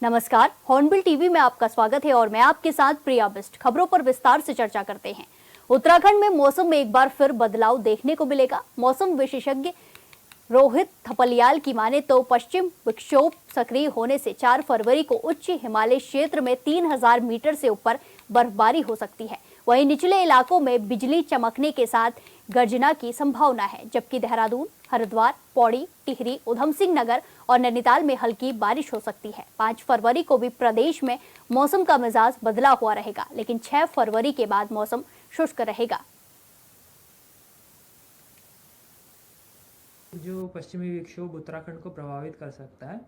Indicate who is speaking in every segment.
Speaker 1: नमस्कार, hornbill TV में आपका स्वागत है और मैं आपके साथ प्रिया बिस्ट। खबरों पर विस्तार से चर्चा करते हैं। उत्तराखंड में मौसम में एक बार फिर बदलाव देखने को मिलेगा। मौसम विशेषज्ञ रोहित थपलियाल की माने तो पश्चिम विक्षोभ सक्रिय होने से 4 फरवरी को उच्च हिमालय क्षेत्र में 3000 मीटर से ऊपर बर्फबारी हो सकती है। वहीं निचले इलाकों में बिजली चमकने के साथ गर्जना की संभावना है, जबकि देहरादून, हरिद्वार, पौड़ी, टिहरी, उधम सिंह नगर और नैनीताल में हल्की बारिश हो सकती है। 5 फरवरी को भी प्रदेश में मौसम का मिजाज बदला हुआ रहेगा, लेकिन 6 फरवरी के बाद मौसम शुष्क रहेगा।
Speaker 2: जो पश्चिमी विक्षोभ उत्तराखंड को प्रभावित कर सकता है,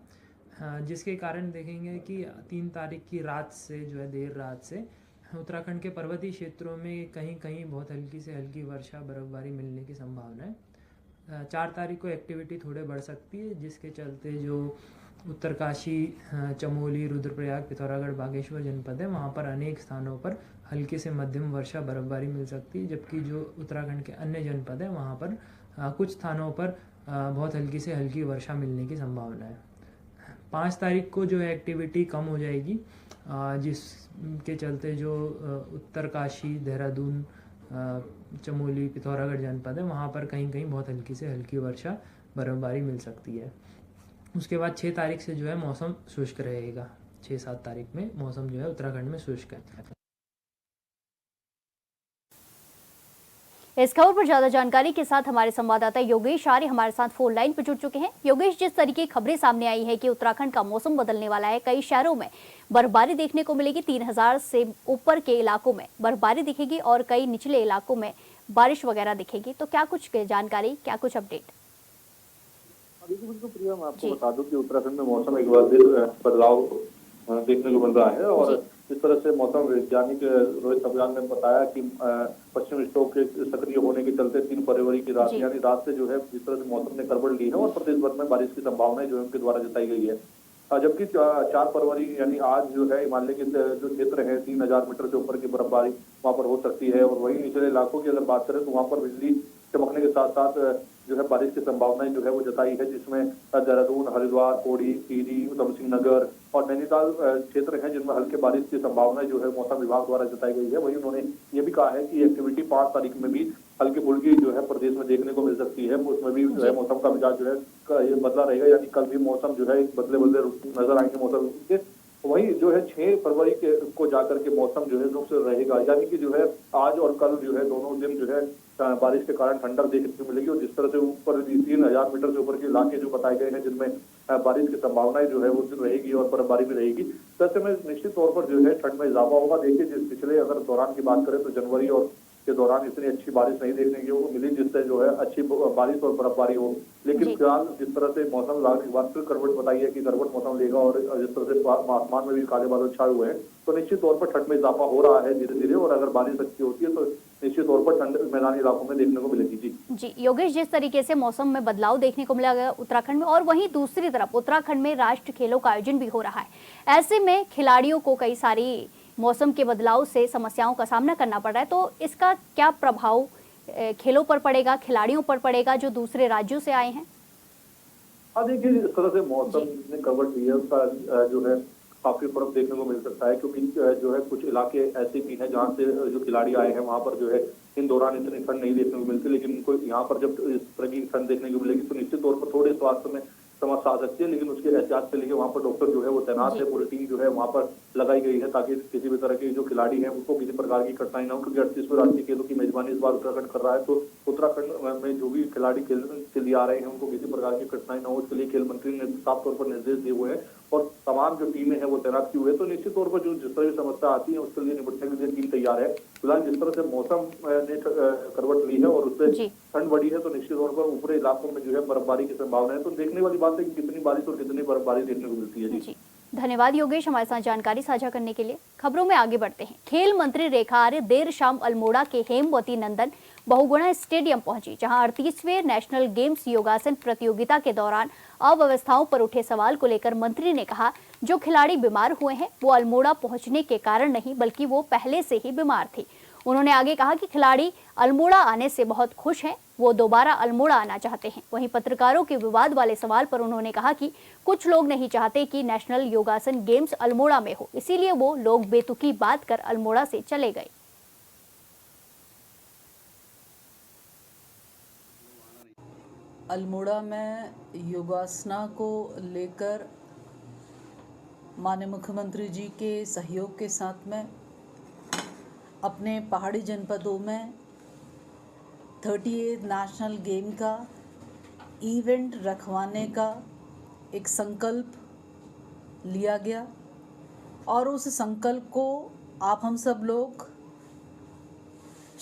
Speaker 2: जिसके कारण देखेंगे कि 3 तारीख की रात से जो है देर रात से उत्तराखंड के पर्वतीय क्षेत्रों में कहीं कहीं बहुत हल्की से हल्की वर्षा बर्फबारी मिलने की संभावना है। 4 तारीख को एक्टिविटी थोड़े बढ़ सकती है, जिसके चलते जो उत्तरकाशी, चमोली, रुद्रप्रयाग, पिथौरागढ़, बागेश्वर जनपद है वहाँ पर अनेक स्थानों पर हल्की से मध्यम वर्षा बर्फबारी मिल सकती है, जबकि जो उत्तराखंड के अन्य जनपद है वहाँ पर कुछ स्थानों पर बहुत हल्की से हल्की वर्षा मिलने की संभावना है। 5 तारीख को जो है एक्टिविटी कम हो जाएगी, जिसके चलते जो उत्तरकाशी, देहरादून, चमोली, पिथौरागढ़ जनपद है वहाँ पर कहीं कहीं बहुत हल्की से हल्की वर्षा बर्फबारी मिल सकती है। उसके बाद 6 तारीख से जो है मौसम शुष्क रहेगा। 6-7 तारीख में मौसम जो है उत्तराखंड में शुष्क है।
Speaker 1: इस खबर पर ज्यादा जानकारी के साथ हमारे संवाददाता योगेश आर्य हमारे साथ फोन लाइन पर जुड़ चुके हैं। योगेश, जिस तरीके की खबरें सामने आई है कि उत्तराखंड का मौसम बदलने वाला है, कई शहरों में बर्फबारी देखने को मिलेगी, 3000 से ऊपर के इलाकों में बर्फबारी दिखेगी और कई निचले इलाकों में बारिश वगैरह दिखेगी, तो क्या कुछ जानकारी, क्या कुछ अपडेट?
Speaker 3: बिल्कुल प्रिया, मैं आपको बता दूं कि उत्तराखंड में मौसम एक बार फिर बदलाव देखने को मिल रहा है और जिस तरह से मौसम वैज्ञानिक रोहित थपलियाल ने बताया कि पश्चिम विक्षोभ के सक्रिय होने के चलते 3 फरवरी की रात यानी रात से जो है जिस तरह से मौसम ने करवट ली है और प्रदेश भर में बारिश की संभावना जो है उनके द्वारा जताई गई है। जबकि 4 फरवरी यानी आज जो है हिमालय के जो क्षेत्र है 3000 मीटर से ऊपर की बर्फबारी वहाँ पर हो सकती है और वही निचले इलाकों की अगर बात करें तो वहाँ पर बिजली चमकने के साथ साथ जो है बारिश की संभावनाएं जो है वो जताई है, जिसमें देहरादून, हरिद्वार, पौड़ी, टिहरी, उधम सिंह नगर और नैनीताल क्षेत्र हैं जिनमें हल्के बारिश की संभावनाएं जो है मौसम विभाग द्वारा जताई गई है। वही उन्होंने ये भी कहा है कि एक्टिविटी 5 तारीख में भी हल्की फुल्की जो है प्रदेश में देखने को मिल सकती है। उसमें भी जो है मौसम का मिजाज जो है बदला रहेगा, यानी कल भी मौसम जो है बदले बदले नजर आएंगे मौसम के। वही जो है 6 फरवरी को जाकर के मौसम जो है रुक रहेगा, यानी कि जो है आज और कल जो है दोनों दिन जो है बारिश के कारण ठंडक देखने को मिलेगी और जिस तरह से ऊपर 3000 मीटर से ऊपर के इलाके जो बताए गए हैं जिनमें बारिश की संभावनाएं जो है वो रहेगी और बर्फबारी भी रहेगी, तो ऐसे में निश्चित तौर पर जो है ठंड में इजाफा होगा। देखिए, जिस पिछले अगर दौरान की बात करें तो जनवरी और के दौरान इतनी अच्छी बारिश नहीं देखने की मिली जिससे जो है अच्छी बारिश और बर्फबारी हो, लेकिन फिलहाल जिस तरह से मौसम विभाग ने एक बार फिर करवट बताई है कि करवट मौसम लेगा और जिस तरह से आसमान में भी काले बादल छाए हुए हैं, तो निश्चित तौर पर ठंड में इजाफा हो रहा है धीरे धीरे और अगर बारिश अच्छी होती है तो निश्चित तौर पर ठंड मैदानी इलाकों में देखने को मिलेगी।
Speaker 1: जी योगेश, जिस तरीके से मौसम में बदलाव देखने को मिला उत्तराखंड में, और वहीं दूसरी तरफ उत्तराखंड में राष्ट्र खेलों का आयोजन भी हो रहा है, ऐसे में खिलाड़ियों को कई सारी मौसम के बदलाव से समस्याओं का सामना करना पड़ रहा है, तो इसका क्या प्रभाव खेलों पर पड़ेगा, खिलाड़ियों पर पड़ेगा जो दूसरे राज्यों से आए हैं?
Speaker 3: हाँ, देखिए, जिस तरह से मौसम ने करवट ली है उसका जो है काफी फर्क देखने को मिल सकता है, क्योंकि जो है कुछ इलाके ऐसे भी हैं जहाँ से जो खिलाड़ी आए हैं वहाँ पर जो है इन दौरान इतनी ठंड नहीं देखने को मिलती, लेकिन इनको यहाँ पर जब इस तरह की ठंड देखने को मिलेगी तो निश्चित तौर पर थोड़े स्वास्थ्य में समस्या आ सकती है, लेकिन उसके एहतियात के लिए वहाँ पर डॉक्टर जो है वो तैनात है, पूरी टीम जो है वहाँ पर लगाई गई है ताकि किसी भी तरह के जो खिलाड़ी हैं उनको किसी प्रकार की कठिनाई ना हो, क्योंकि 38वें राष्ट्रीय खेलों की मेजबानी इस बार उत्तराखंड कर रहा है, तो उत्तराखंड में जो भी खिलाड़ी खेलने के लिए आ रहे हैं उनको किसी प्रकार की कठिनाई न हो, इसके लिए खेल मंत्री ने साफ तौर पर निर्देश दिए हुए हैं और तमाम जो टीमें हैं वो तैनात की हुई है। तो निश्चित तौर पर जो जिस तरह की समस्या आती है उसके लिए निपटने के लिए टीम तैयार है। फिलहाल जिस तरह से मौसम ने करवट ली है और उससे ठंड बढ़ी है, तो निश्चित तौर पर ऊपरी इलाकों में जो है बर्फबारी की संभावना है, तो देखने वाली बात है कि कितनी बारिश और कितनी बर्फबारी देखने को मिलती है। जी
Speaker 1: धन्यवाद योगेश हमारे साथ जानकारी साझा करने के लिए। खबरों में आगे बढ़ते हैं। खेल मंत्री रेखा आर्य देर शाम अल्मोड़ा के हेमवती नंदन बहुगुणा स्टेडियम पहुंची, जहां 38वें नेशनल गेम्स योगासन प्रतियोगिता के दौरान अव्यवस्थाओं पर उठे सवाल को लेकर मंत्री ने कहा, जो खिलाड़ी बीमार हुए हैं वो अल्मोड़ा पहुंचने के कारण नहीं बल्कि वो पहले से ही बीमार थे। उन्होंने आगे कहा कि खिलाड़ी अल्मोड़ा आने से बहुत खुश हैं, वो दोबारा अल्मोड़ा आना चाहते हैं। वहीं पत्रकारों के विवाद वाले सवाल पर उन्होंने कहा कि कुछ लोग नहीं चाहते कि नेशनल योगासन गेम्स अल्मोड़ा में हो, इसीलिए वो लोग बेतुकी बात कर अल्मोड़ा से चले गए।
Speaker 4: अल्मोड़ा में योगासना को लेकर माननीय मुख्यमंत्री जी के सहयोग के साथ में अपने पहाड़ी जनपदों में 38 नेशनल गेम का इवेंट रखवाने का एक संकल्प लिया गया और उस संकल्प को आप हम सब लोग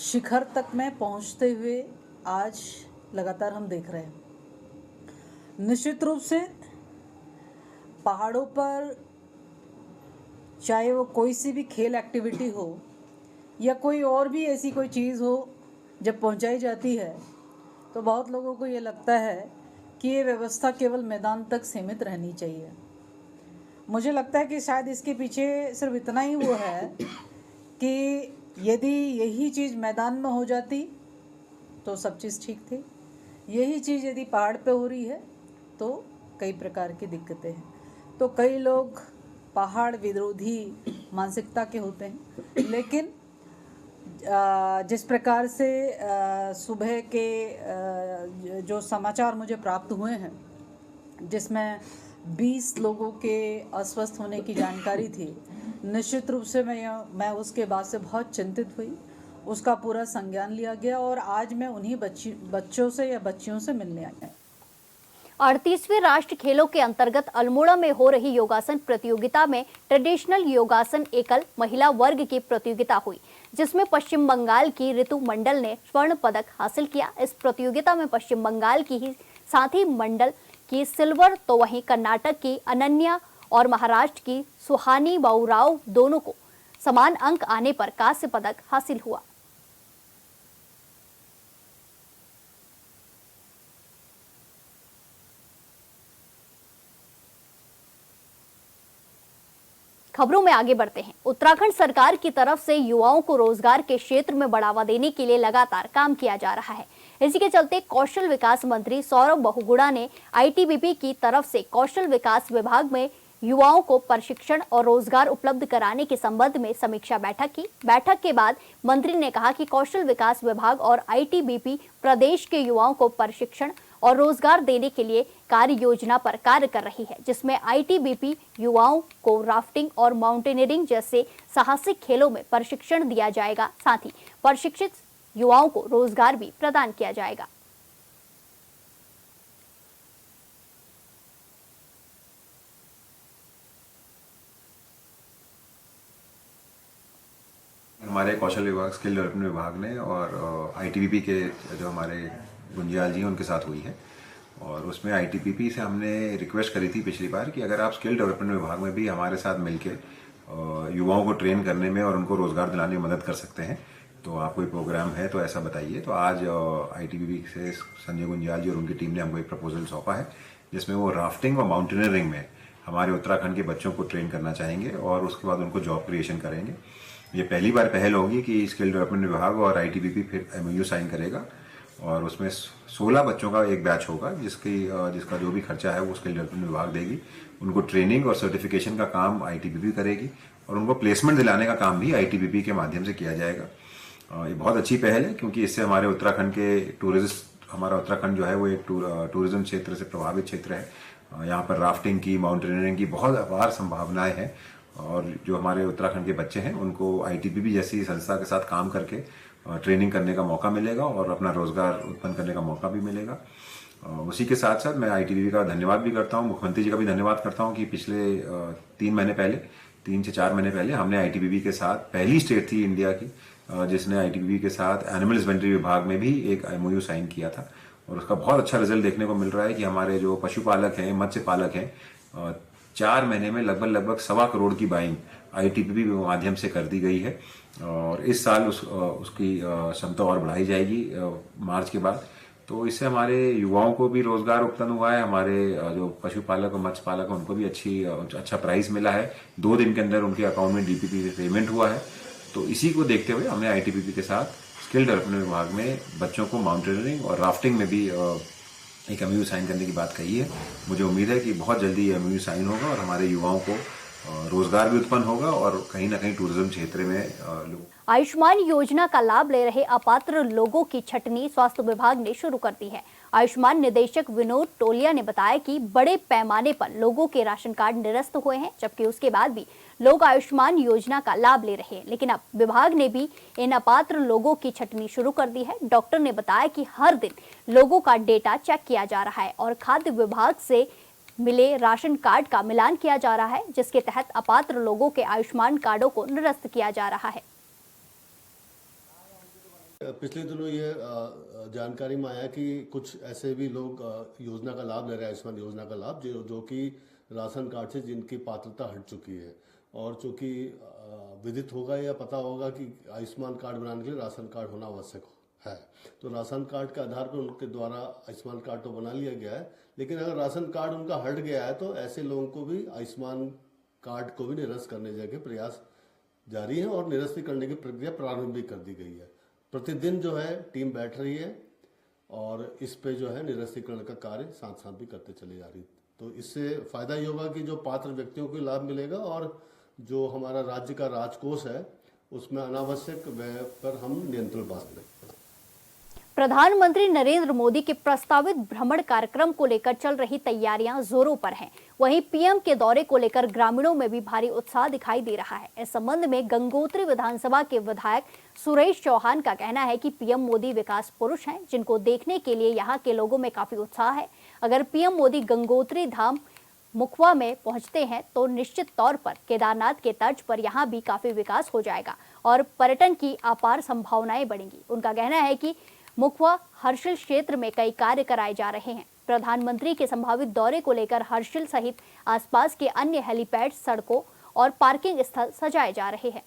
Speaker 4: शिखर तक में पहुंचते हुए आज लगातार हम देख रहे हैं। निश्चित रूप से पहाड़ों पर चाहे वो कोई सी भी खेल एक्टिविटी हो या कोई और भी ऐसी कोई चीज़ हो, जब पहुंचाई जाती है तो बहुत लोगों को ये लगता है कि ये व्यवस्था केवल मैदान तक सीमित रहनी चाहिए। मुझे लगता है कि शायद इसके पीछे सिर्फ इतना ही वो है कि यदि यही चीज़ मैदान में हो जाती तो सब चीज़ ठीक थी, यही चीज़ यदि पहाड़ पे हो रही है तो कई प्रकार की दिक्कतें हैं। तो कई लोग पहाड़ विरोधी मानसिकता के होते हैं, लेकिन जिस प्रकार से सुबह के जो समाचार मुझे प्राप्त हुए हैं जिसमें 20 लोगों के अस्वस्थ होने की जानकारी थी, निश्चित रूप से मैं उसके बाद से बहुत चिंतित हुई। उसका पूरा संज्ञान लिया गया और आज मैं उन्हीं बच्चों से या बच्चियों से मिलने आई।
Speaker 1: 38वें राष्ट्रीय खेलों के अंतर्गत अल्मोड़ा में हो रही योगासन प्रतियोगिता में ट्रेडिशनल योगासन एकल महिला वर्ग की प्रतियोगिता हुई, जिसमें पश्चिम बंगाल की ऋतु मंडल ने स्वर्ण पदक हासिल किया। इस प्रतियोगिता में पश्चिम बंगाल की ही साथी मंडल की सिल्वर, तो वहीं कर्नाटक की अनन्या और महाराष्ट्र की सुहानी बाऊराव दोनों को समान अंक आने पर कांस्य पदक हासिल हुआ। खबरों में आगे बढ़ते हैं। उत्तराखंड सरकार की तरफ से युवाओं को रोजगार के क्षेत्र में बढ़ावा देने के लिए लगातार काम किया जा रहा है। इसी के चलते कौशल विकास मंत्री सौरभ बहुगुणा ने आईटीबीपी की तरफ से कौशल विकास विभाग में युवाओं को प्रशिक्षण और रोजगार उपलब्ध कराने के संबंध में समीक्षा बैठक की। बैठक के बाद मंत्री ने कहा कि कौशल विकास विभाग और आईटीबीपी प्रदेश के युवाओं को प्रशिक्षण और रोजगार देने के लिए कार्य योजना पर कार्य कर रही है, जिसमें आईटीबीपी युवाओं को राफ्टिंग और माउंटेनियरिंग जैसे साहसिक खेलों में प्रशिक्षण दिया जाएगा। साथ ही प्रशिक्षित युवाओं को रोजगार भी प्रदान किया जाएगा।
Speaker 5: हमारे कौशल विभाग, स्किल डेवलपमेंट विभाग ने और आईटीबीपी के जो हमारे गुंजियाल जी हैं उनके साथ हुई है, और उसमें आईटीबीपी से हमने रिक्वेस्ट करी थी पिछली बार कि अगर आप स्किल डेवलपमेंट विभाग में भी हमारे साथ मिलके युवाओं को ट्रेन करने में और उनको रोजगार दिलाने में मदद कर सकते हैं, तो आप कोई प्रोग्राम है तो ऐसा बताइए। तो आज आईटीबीपी से संजय गुंजियाल जी और उनकी टीम ने हमको एक प्रपोजल सौंपा है, जिसमें वो राफ्टिंग और माउंटेनियरिंग में हमारे उत्तराखंड के बच्चों को ट्रेन करना चाहेंगे और उसके बाद उनको जॉब क्रिएशन करेंगे। ये पहली बार पहल होगी कि स्किल डेवलपमेंट विभाग और आईटीबीपी फिर एमओयू साइन करेगा, और उसमें 16 बच्चों का एक बैच होगा जिसका जो भी खर्चा है वो स्किल डेवलपमेंट विभाग देगी। उनको ट्रेनिंग और सर्टिफिकेशन का काम आईटीबीपी करेगी और उनको प्लेसमेंट दिलाने का काम भी आईटीबीपी के माध्यम से किया जाएगा। ये बहुत अच्छी पहल है, क्योंकि इससे हमारे उत्तराखंड के हमारा उत्तराखंड जो है वो एक टूरिज्म क्षेत्र से प्रभावित क्षेत्र है। यहाँ पर राफ्टिंग की, माउंटेनियरिंग की बहुत अपार संभावनाएं हैं, और जो हमारे उत्तराखंड के बच्चे हैं उनको आईटीबीपी जैसी संस्था के साथ काम करके ट्रेनिंग करने का मौका मिलेगा और अपना रोजगार उत्पन्न करने का मौका भी मिलेगा। उसी के साथ साथ मैं आईटीबीपी का धन्यवाद भी करता हूँ, मुख्यमंत्री जी का भी धन्यवाद करता हूँ कि पिछले 3 से 4 महीने पहले हमने आईटीबीपी के साथ, पहली स्टेट थी इंडिया की जिसने आईटीबीपी के साथ एनिमल हस्बेंड्री विभाग में भी एक एमओयू साइन किया था, और उसका बहुत अच्छा रिजल्ट देखने को मिल रहा है कि हमारे जो पशुपालक हैं, मत्स्य पालक हैं, 4 महीने में लगभग 1.25 करोड़ की बाइंग आईटीबीपी के माध्यम से कर दी गई है, और इस साल उसकी क्षमता और बढ़ाई जाएगी मार्च के बाद। तो इससे हमारे युवाओं को भी रोजगार उत्पन्न हुआ है, हमारे जो पशुपालक और मत्स्य पालक हैं उनको भी अच्छा प्राइस मिला है, 2 दिन के अंदर उनके अकाउंट में डीपीपी पेमेंट हुआ है। तो इसी को देखते हुए हमने आईटीबीपी के साथ स्किल डेवलपमेंट विभाग में बच्चों को माउंटेनियरिंग और राफ्टिंग में भी एक MOU साइन करने की बात कही है। मुझे उम्मीद है कि बहुत जल्दी ये MOU साइन होगा और हमारे युवाओं को रोजगार भी उत्पन्न होगा और कहीं ना कहीं टूरिज्म क्षेत्र में लोग।
Speaker 1: आयुष्मान योजना का लाभ ले रहे अपात्र लोगों की छटनी स्वास्थ्य विभाग ने शुरू कर दी है। आयुष्मान निदेशक विनोद टोलिया ने बताया कि बड़े पैमाने पर लोगों के राशन कार्ड निरस्त हुए हैं, जबकि उसके बाद भी लोग आयुष्मान योजना का लाभ ले रहे हैं। लेकिन अब विभाग ने भी इन अपात्र लोगों की छटनी शुरू कर दी है। डॉक्टर ने बताया कि हर दिन लोगों का डेटा चेक किया जा रहा है और खाद्य विभाग से मिले राशन कार्ड का मिलान किया जा रहा है, जिसके तहत अपात्र लोगों के आयुष्मान कार्डों को निरस्त किया जा रहा है।
Speaker 6: पिछले दिनों ये जानकारी में आया कि कुछ ऐसे भी लोग योजना का लाभ ले रहे हैं, आयुष्मान योजना का लाभ, जो कि राशन कार्ड से जिनकी पात्रता हट चुकी है और चूँकि विदित होगा या पता होगा कि आयुष्मान कार्ड बनाने के लिए राशन कार्ड होना आवश्यक है, तो राशन कार्ड के आधार पर उनके द्वारा आयुष्मान कार्ड तो बना लिया गया है। लेकिन अगर राशन कार्ड उनका हट गया है तो ऐसे लोगों को भी आयुष्मान कार्ड को भी निरस्त करने के प्रयास जारी है और निरस्त करने की प्रक्रिया प्रारंभ भी कर दी गई है। प्रतिदिन जो है टीम बैठ रही है और इस पे जो है निरस्तीकरण का कार्य साथ साथ भी करते चले जा रही। तो इससे फायदा ये होगा कि जो पात्र व्यक्तियों को लाभ मिलेगा और जो हमारा राज्य का राजकोष है उसमें अनावश्यक व्यय पर हम नियंत्रण पा सकें।
Speaker 1: प्रधानमंत्री नरेंद्र मोदी के प्रस्तावित भ्रमण कार्यक्रम को लेकर चल रही तैयारियां जोरों पर हैं। वहीं पीएम के दौरे को लेकर ग्रामीणों में भी भारी उत्साह दिखाई दे रहा है। इस संबंध में गंगोत्री विधानसभा के विधायक सुरेश चौहान का कहना है कि पीएम मोदी विकास पुरुष हैं, जिनको देखने के लिए यहाँ के लोगों में काफी उत्साह है। अगर पीएम मोदी गंगोत्री धाम मुखवा में पहुंचते हैं तो निश्चित तौर पर केदारनाथ के तर्ज पर यहाँ भी काफी विकास हो जाएगा और पर्यटन की अपार संभावनाएं बढ़ेंगी। उनका कहना है कि मुखवा हर्षिल क्षेत्र में कई कार्य कराए जा रहे हैं। प्रधानमंत्री के संभावित दौरे को लेकर हर्षिल सहित आसपास के अन्य हेलीपैड, सड़कों और पार्किंग स्थल सजाए जा रहे हैं।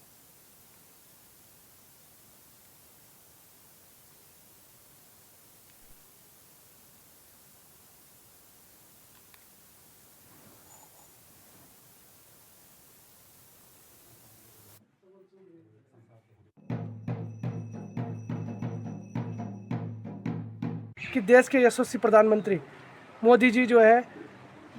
Speaker 7: कि देश के यशस्वी प्रधानमंत्री मोदी जी जो है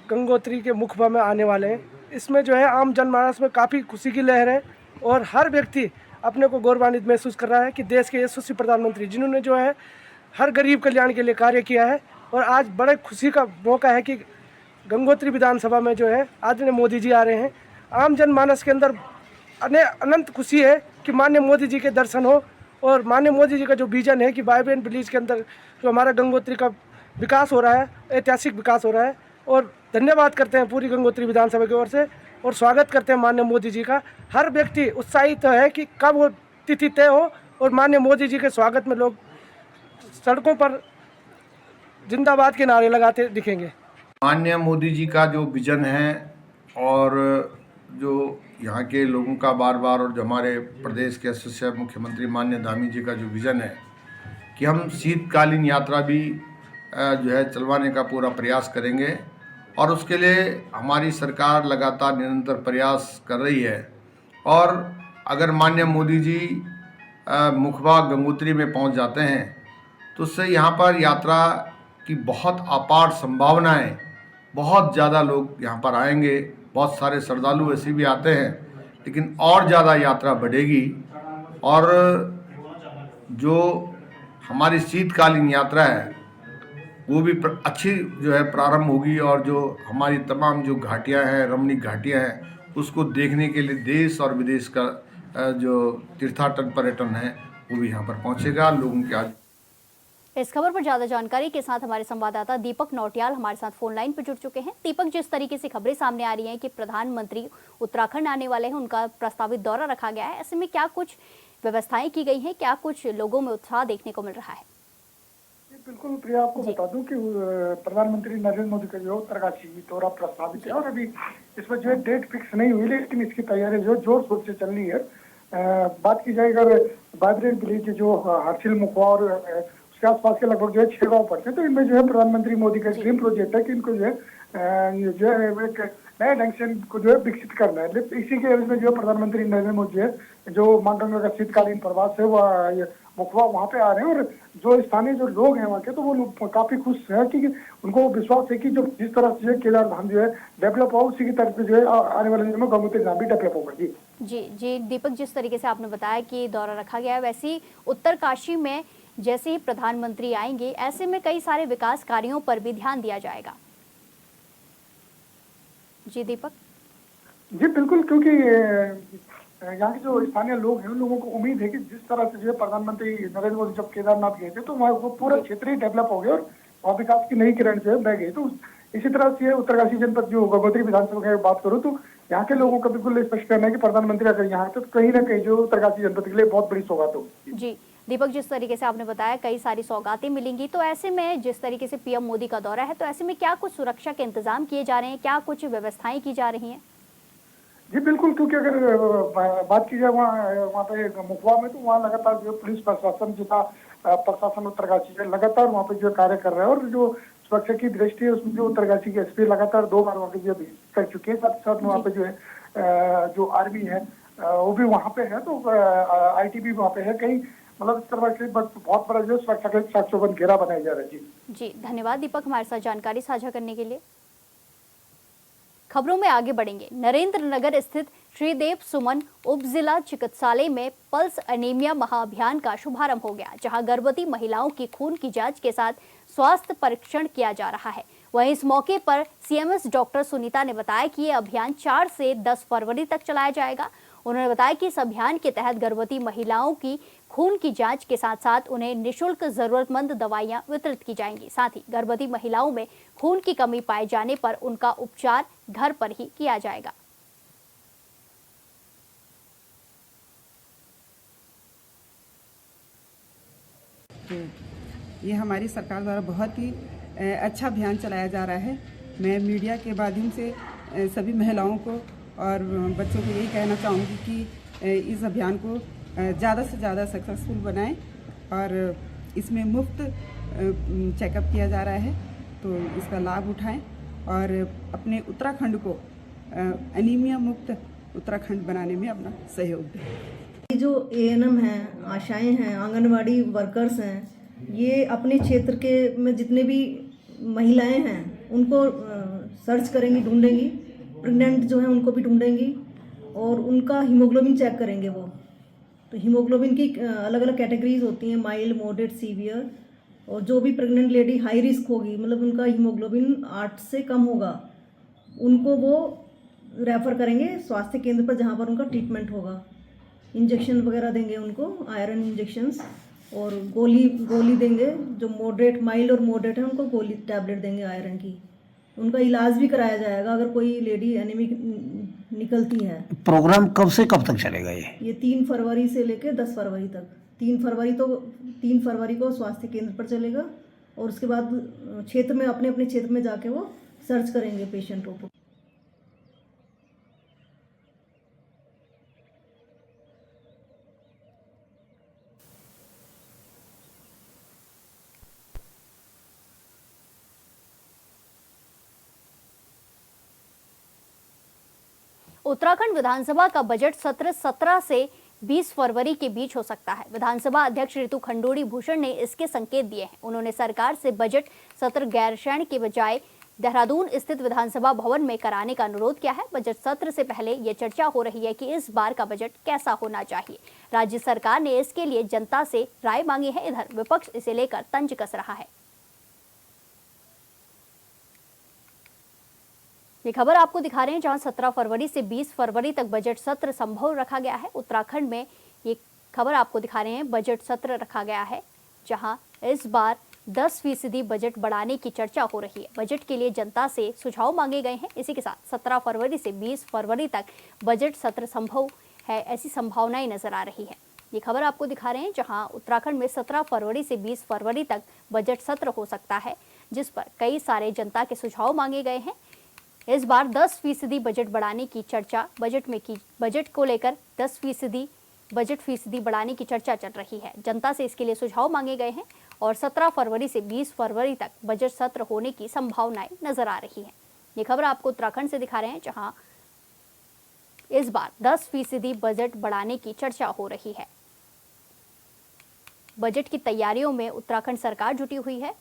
Speaker 7: गंगोत्री के मुखबा में आने वाले हैं। इसमें जो है आम जनमानस में काफ़ी खुशी की लहर है और हर व्यक्ति अपने को गौरवान्वित महसूस कर रहा है कि देश के यशस्वी प्रधानमंत्री जिन्होंने जो है हर गरीब कल्याण के लिए कार्य किया है और आज बड़े खुशी का मौका है कि गंगोत्री विधानसभा में जो है आदरणीय मोदी जी आ रहे हैं। आम जनमानस के अंदर अनंत खुशी है कि माननीय मोदी जी के दर्शन हो और माननीय मोदी जी का जो विजन है कि वाइब्रेंट विलेज के अंदर जो हमारा गंगोत्री का विकास हो रहा है, ऐतिहासिक विकास हो रहा है। और धन्यवाद करते हैं पूरी गंगोत्री विधानसभा की ओर से और स्वागत करते हैं माननीय मोदी जी का। हर व्यक्ति उत्साहित है कि कब वो तिथि तय हो और माननीय मोदी जी के स्वागत में लोग सड़कों पर जिंदाबाद के नारे लगाते दिखेंगे।
Speaker 8: माननीय मोदी जी का जो विजन है और जो यहाँ के लोगों का बार बार और जो हमारे प्रदेश के यशस्वी मुख्यमंत्री माननीय धामी जी का जो विज़न है कि हम शीतकालीन यात्रा भी जो है चलवाने का पूरा प्रयास करेंगे और उसके लिए हमारी सरकार लगातार निरंतर प्रयास कर रही है। और अगर माननीय मोदी जी मुखबा गंगोत्री में पहुंच जाते हैं तो उससे यहाँ पर यात्रा की बहुत अपार संभावनाएं, बहुत ज़्यादा लोग यहाँ पर आएंगे, बहुत सारे श्रद्धालु ऐसे भी आते हैं, लेकिन और ज़्यादा यात्रा बढ़ेगी और जो हमारी शीतकालीन यात्रा है वो भी अच्छी जो है प्रारंभ होगी और जो हमारी तमाम जो घाटियाँ हैं, रमणीक घाटियाँ हैं, उसको देखने के लिए देश और विदेश का जो तीर्थाटन पर्यटन है वो भी यहाँ पर पहुँचेगा लोगों के। आज
Speaker 1: इस खबर पर ज्यादा जानकारी के साथ हमारे संवाददाता दीपक नौटियाल हमारे साथ फोन लाइन पर जुड़ चुके हैं। दीपक, जिस तरीके से खबरें सामने आ रही हैं कि प्रधानमंत्री उत्तराखंड आने वाले हैं, उनका प्रस्तावित दौरा रखा गया है, ऐसे में क्या कुछ व्यवस्थाएं की गई हैं, क्या कुछ लोगों में उत्साह देखने को मिल रहा है?
Speaker 9: बिल्कुल प्रिया, आपको बता दूं कि प्रधानमंत्री नरेंद्र मोदी का जो उत्तराकाशी दौरा प्रस्तावित है और अभी इसमें जो है डेट फिक्स नहीं हुई, लेकिन इसकी तैयारी जो जोर शोर से चल रही है। बात की जाए अगर वाइब्रेंट विलेज जो हर्षिल मुखवा और उसके आसपास के लगभग जो है 6 गाँव पड़ते हैं, तो इनमें जो है प्रधानमंत्री मोदी का ड्रीम प्रोजेक्ट है कि इनको जो है एक नए ढंग से इनको जो है विकसित करना है। इसी के एवज में जो है प्रधानमंत्री नरेंद्र मोदी है जो मां गंगा का शीतकालीन प्रवास है मुखबा वहाँ पे आ रहे हैं, और जो स्थानीय जो लोग हैं वहाँ के, तो वो लोग काफी खुश हैं कि उनको विश्वास है कि जो जिस तरह से केदार धाम जो है डेवलप हो, उसी की तरफ से जो है आने वाले दिनों में गंगोत्री धाम भी डेवलप होगा। जी
Speaker 1: जी दीपक, जिस तरीके से आपने बताया कि दौरा रखा गया है, वैसे ही उत्तरकाशी में जैसे ही प्रधानमंत्री आएंगे, ऐसे में कई सारे विकास कार्यों पर भी ध्यान दिया जाएगा। जी दीपक।
Speaker 9: जी बिल्कुल, क्योंकि यहाँ के जो स्थानीय लोग हैं उन लोगों को उम्मीद है कि जिस तरह से जो है प्रधानमंत्री नरेंद्र मोदी जब केदारनाथ गए थे तो वहाँ वो पूरा क्षेत्र ही डेवलप हो गया और वहाँ विकास की नई किरण जो है बह गई। तो इसी तरह से उत्तरकाशी जनपद जो गंगोत्री विधानसभा की बात करूँ तो यहाँ के लोगों का बिल्कुल स्पष्ट कहना है कि प्रधानमंत्री अगर यहाँ तो कहीं ना कहीं जो उत्तरकाशी जनपद के लिए बहुत बड़ी सौगात होगी।
Speaker 1: जी दीपक, जिस तरीके से आपने बताया कई सारी सौगातें मिलेंगी, तो ऐसे में जिस तरीके से पीएम मोदी का दौरा है, तो ऐसे में क्या कुछ सुरक्षा के इंतजाम किए जा रहे हैं, क्या कुछ व्यवस्थाएं की जा रही हैं?
Speaker 9: जी बिल्कुल, क्योंकि अगर बात की जाए वहाँ पे मुखबा में, तो वहाँ लगातार जो पुलिस प्रशासन, जिला प्रशासन उत्तरकाशी है लगातार वहाँ पे जो कार्य कर रहा है, और जो सुरक्षा की दृष्टि है उसमें जो उत्तरकाशी के एसपी लगातार 2 बार वहाँ पे जो कर चुके हैं। साथ ही साथ वहाँ पे जो है जो आर्मी है वो भी वहाँ पे है, तो ITBP भी वहाँ पे है। कहीं मतलब इस तरह से बहुत बड़ा जो सुरक्षा का चाक-चौबंद घेरा बनाया जा रहा है।
Speaker 1: जी धन्यवाद दीपक, हमारे साथ जानकारी साझा करने के लिए। खबरों में आगे बढ़ेंगे। नरेंद्र नगर स्थित श्रीदेव सुमन उप जिला चिकित्सालय में पल्स एनीमिया महाअभियान का शुभारंभ हो गया, जहां गर्भवती महिलाओं की खून की जांच के साथ स्वास्थ्य परीक्षण किया जा रहा है। वहीं इस मौके पर CMS डॉक्टर सुनीता ने बताया कि ये अभियान 4 से 10 फरवरी तक चलाया जाएगा। उन्होंने बताया कि इस अभियान के तहत गर्भवती महिलाओं की खून की जांच के साथ साथ उन्हें निःशुल्क जरूरतमंद दवाइयां वितरित की जाएंगी। साथ ही गर्भवती महिलाओं में खून की कमी पाए जाने पर उनका उपचार घर पर ही किया जाएगा।
Speaker 10: ये हमारी सरकार द्वारा बहुत ही अच्छा अभियान चलाया जा रहा है। मैं मीडिया के माध्यम से सभी महिलाओं को और बच्चों को यही कहना चाहूँगी कि इस अभियान को ज़्यादा से ज़्यादा सक्सेसफुल बनाएं, और इसमें मुफ्त चेकअप किया जा रहा है, तो इसका लाभ उठाएं और अपने उत्तराखंड को एनीमिया मुक्त उत्तराखंड बनाने में अपना सहयोग दें।
Speaker 11: जो ANM हैं, आशाएं हैं, आंगनवाड़ी वर्कर्स हैं, ये अपने क्षेत्र के में जितने भी महिलाएं हैं उनको सर्च करेंगी, ढूंढेंगी, प्रेग्नेंट जो हैं उनको भी ढूंढेंगी और उनका हीमोग्लोबिन चेक करेंगे। वो तो हीमोग्लोबिन की अलग अलग कैटेगरीज होती हैं, माइल्ड, मॉडरेट, सीवियर, और जो भी प्रेग्नेंट लेडी हाई रिस्क होगी, मतलब उनका हीमोग्लोबिन 8 से कम होगा, उनको वो रेफ़र करेंगे स्वास्थ्य केंद्र पर जहाँ पर उनका ट्रीटमेंट होगा। इंजेक्शन वगैरह देंगे उनको, आयरन इंजेक्शंस, और गोली देंगे। जो मॉडरेट, माइल्ड और मॉडरेट है उनको गोली टैबलेट देंगे आयरन की। उनका इलाज भी कराया जाएगा अगर कोई लेडी एनीमिक निकलती है।
Speaker 12: प्रोग्राम कब से कब तक चलेगा ये
Speaker 11: 3 फरवरी से लेकर 10 फरवरी तक। 3 फरवरी को स्वास्थ्य केंद्र पर चलेगा, और उसके बाद क्षेत्र में अपने अपने क्षेत्र में जाके वो सर्च करेंगे पेशेंटों को।
Speaker 1: उत्तराखंड विधानसभा का बजट सत्र 17 से 20 फरवरी के बीच हो सकता है। विधानसभा अध्यक्ष ऋतु खंडूड़ी भूषण ने इसके संकेत दिए हैं। उन्होंने सरकार से बजट सत्र गैरसैंण के बजाय देहरादून स्थित विधानसभा भवन में कराने का अनुरोध किया है। बजट सत्र से पहले ये चर्चा हो रही है कि इस बार का बजट कैसा होना चाहिए। राज्य सरकार ने इसके लिए जनता से राय मांगी है। इधर विपक्ष इसे लेकर तंज कस रहा है। ये खबर आपको दिखा रहे हैं जहां 17 फरवरी से 20 फरवरी तक बजट सत्र संभव रखा गया है। उत्तराखंड में ये खबर आपको दिखा रहे हैं, बजट सत्र रखा गया है जहां इस बार 10% बजट बढ़ाने की चर्चा हो रही है। बजट के लिए जनता से सुझाव मांगे गए हैं। इसी के साथ 17 फरवरी से 20 फरवरी तक बजट सत्र संभव है, ऐसी संभावनाएं नजर आ रही है। ये खबर आपको दिखा रहे हैं जहां उत्तराखंड में 17 फरवरी से 20 फरवरी तक बजट सत्र हो सकता है, जिस पर कई सारे जनता के सुझाव मांगे गए हैं। इस बार 10% बजट बढ़ाने की चर्चा बजट को लेकर 10% बजट फीसदी बढ़ाने की चर्चा चल रही है। जनता से इसके लिए सुझाव मांगे गए हैं और 17 फरवरी से 20 फरवरी तक बजट सत्र होने की संभावनाएं नजर आ रही हैं। ये खबर आपको उत्तराखंड से दिखा रहे हैं जहां इस बार 10% बजट बढ़ाने की चर्चा हो रही है। बजट की तैयारियों में उत्तराखंड सरकार जुटी हुई है।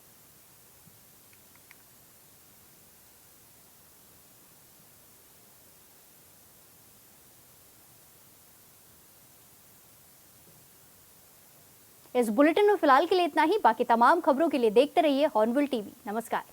Speaker 1: इस बुलेटिन में फिलहाल के लिए इतना ही। बाकी तमाम खबरों के लिए देखते रहिए हॉर्नबिल टीवी। नमस्कार।